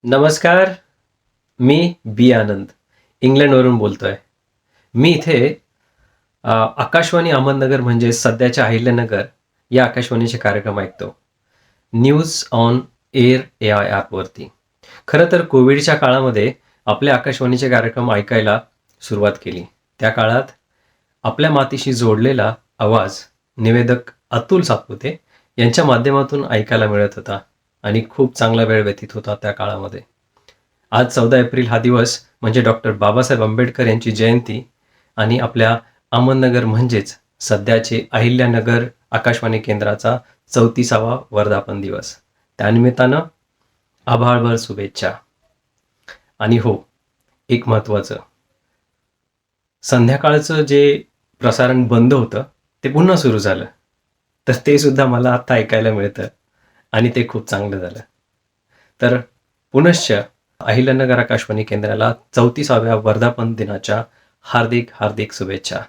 नमस्कार. मी बी आनंद इंग्लंडवरून बोलतोय. मी इथे आकाशवाणी अहमदनगर म्हणजे सध्याच्या अहिल्यानगर या आकाशवाणीचे कार्यक्रम ऐकतो. न्यूज ऑन एअर AI ॲपवरती. खरं तर कोविडच्या काळामध्ये आपल्या आकाशवाणीचे कार्यक्रम ऐकायला सुरुवात केली. त्या काळात आपल्या मातीशी जोडलेला आवाज निवेदक अतुल सातपुते यांच्या माध्यमातून ऐकायला मिळत होता आणि खूप चांगला वेळ व्यतीत होता त्या काळामध्ये. आज 14 एप्रिल हा दिवस म्हणजे डॉक्टर बाबासाहेब आंबेडकर यांची जयंती आणि आपल्या अहमदनगर म्हणजेच सध्याचे अहिल्यानगर आकाशवाणी केंद्राचा 34वा वर्धापन दिवस. त्यानिमित्तानं आभाळभर शुभेच्छा. आणि हो, एक महत्त्वाचं, संध्याकाळचं जे प्रसारण बंद होतं ते पुन्हा सुरू झालं. तर ते सुद्धा मला आता ऐकायला मिळतं आणि ते खूप चांगलं झालं. तर पुनश्च अहिल्यानगर आकाशवाणी केंद्राला 34व्या वर्धापन दिनाच्या हार्दिक हार्दिक शुभेच्छा.